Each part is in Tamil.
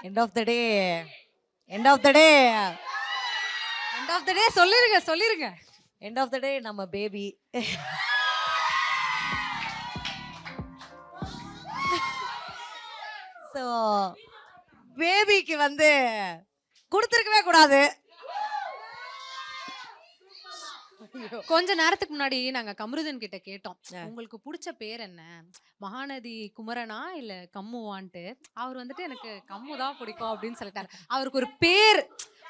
End of the day end of the day end of the day சொல்லிருங்க எண்ட் ஆஃப் த டே நம்ம பேபி. ஸோ பேபிக்கு வந்து கொடுத்துருக்கவே கூடாது. கொஞ்ச நேரத்துக்கு முன்னாடி நாங்க கமருதன் கிட்ட கேட்டோம், உங்களுக்கு பிடிச்ச பேர் என்ன, மகாநதி குமரனா இல்ல கம்முவான்ட்டு. அவர் வந்துட்டு எனக்கு கம்மு தான் பிடிக்கும் அப்படின்னு சொல்லிட்டாரு. அவருக்கு ஒரு பேர்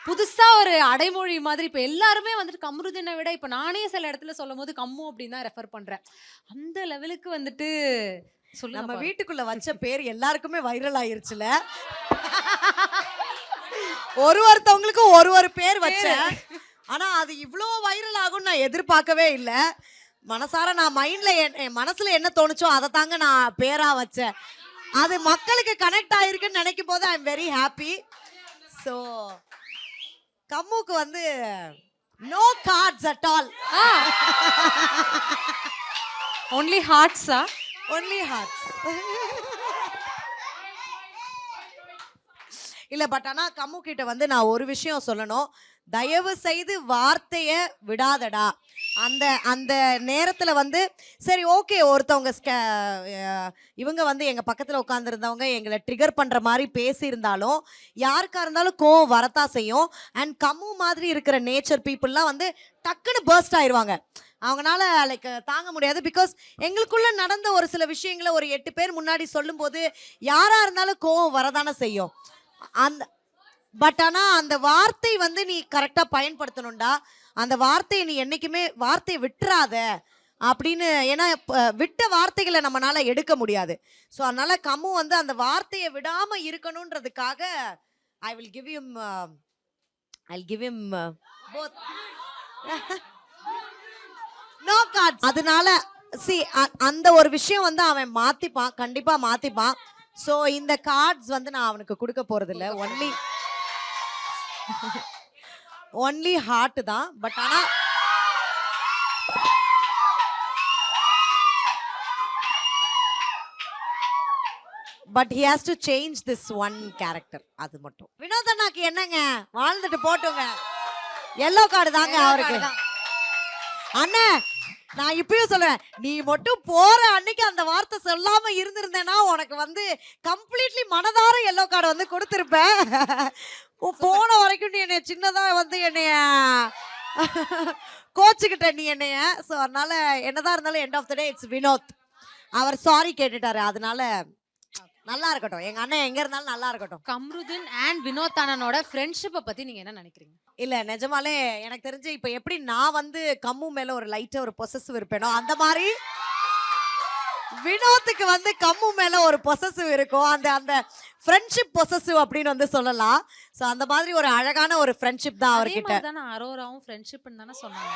புதுசா ஒரு அடைமொழி மாதிரி இப்ப எல்லாருமே வந்துட்டு கமருதனை விட இப்ப நானே சில இடத்துல சொல்லும் போது கம்மு அப்படின்னு தான் ரெஃபர் பண்றேன். அந்த லெவலுக்கு வந்துட்டு நம்ம வீட்டுக்குள்ள வச்ச பேர் எல்லாருக்குமே வைரல் ஆயிருச்சுல. ஒருத்தவங்களுக்கும் ஒரு பேர் வச்சேன். ஆனா அது இவ்வளோ வைரல் ஆகும்னு நான் எதிர்பார்க்கவே இல்லை. மனசார நான் மனசுல என்ன தோணுச்சோ அதை தாங்க நான் பேரா வச்சேன். அது மக்களுக்கு கனெக்ட் ஆயிருக்குன்னு நினைக்கும் போது I am very happy. So கம்முக்கு வந்து no cards at all, only ஹார்ட்ஸா? Only hearts. இல்ல பட் ஆனா கம்மு கிட்ட வந்து நான் ஒரு விஷயம் சொல்லணும். தயவு செய்து வார்த்தைய விடாதடா. அந்த அந்த நேரத்துல வந்து சரி ஓகே, ஒருத்தவங்க இவங்க வந்து எங்க பக்கத்துல உட்காந்துருந்தவங்க எங்களை ட்ரிகர் பண்ற மாதிரி பேசியிருந்தாலும் யாருக்கா இருந்தாலும் கோவம் வரத்தா செய்யும். அண்ட் கம்மு மாதிரி இருக்கிற நேச்சர் பீப்புளெலாம் வந்து டக்குன்னு பர்ஸ்ட் ஆயிடுவாங்க. அவங்களால லைக் தாங்க முடியாது. பிகாஸ் எங்களுக்குள்ள நடந்த ஒரு சில விஷயங்களை ஒரு 8 பேர் முன்னாடி சொல்லும்போது யாரா இருந்தாலும் கோவம் வரதானே செய்யும். அந்த பட் ஆனா அந்த வார்த்தை வந்து நீ கரெக்டா பயன்படுத்தணும்டா. அந்த வார்த்தையை நீ என்னைக்குமே வார்த்தையை விட்டுறாத அப்படின்னு. ஏன்னா விட்ட வார்த்தைகளை நம்மளால எடுக்க முடியாது. ஸோ அதனால கம்மு வந்து அந்த வார்த்தையை விடாம இருக்கணும்ன்றதுக்காக I will give him both no cards. அதனால அந்த ஒரு விஷயம் வந்து அவன் மாத்திப்பான், கண்டிப்பா மாத்திப்பான். ஸோ இந்த கார்ட்ஸ் வந்து நான் அவனுக்கு கொடுக்க போறது இல்லை. ஒன்லி ஹார்ட் தான். பட் ஆனா but he has to change this one character. அது மட்டும். வினோத் அண்ணாக்கு என்னங்க, வாழ்ந்துட்டு போட்டுங்க. எல்லோ கார்டு தாங்க அவருக்கு. அண்ணே நான் இப்பயும் சொல்றேன், நீ மட்டும் போற அன்னைக்கு அந்த வார்த்தை சொல்லாம இருந்திருந்தேன்னா உனக்கு வந்து கம்ப்ளீட்லி மனதார எல்லோ கார்டு வந்து கொடுத்துருப்பேன். போன வரைக்கும் நீ என்னைய சின்னதா வந்து என்னைய கோச்சுக்கிட்ட நீ என்னைய. ஸோ அதனால என்னதான் இருந்தாலும் end of the day it's Vinod. அவர் சாரி கேட்டுட்டாரு. அதனால நல்லா இருக்கட்டும், எங்க அண்ணன் எங்க இருந்தாலும் நல்லா இருக்கட்டும். கம்ருதன் அண்ட் வினோத் அண்ணனோட ஃப்ரெண்ட்ஷிப்பை பத்தி நீங்க என்ன நினைக்கிறீங்க? இல்ல நிஜமாலே எனக்கு தெரிஞ்சு இப்ப எப்படி நான் வந்து கம்மு மேல ஒரு லைட்டா ஒரு பொசசிவ் இருப்பேனோ அந்த மாதிரி வினோத்துக்கு வந்து கம்மு மேல ஒரு பொசசிவ் இருக்கும். அந்த அந்த ஃப்ரெண்ட்ஷிப் பொசசிவ் அப்படின்னு வந்து சொல்லலாம். சோ அந்த மாதிரி ஒரு அழகான ஒரு ஃப்ரெண்ட்ஷிப் தான் அவர்கிட்ட. அதே மாதிரி அரோராவும் ஃப்ரெண்ட்ஷிப் தானே சொன்னாங்க.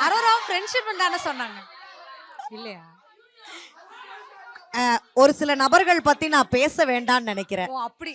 அரோராவும் ஃப்ரெண்ட்ஷிப் தானே சொன்னாங்க இல்லையா? ஒரு சில நபர்கள் பத்தி நான் பேச வேண்டாம்னு நினைக்கிறேன். ஓ அப்படி.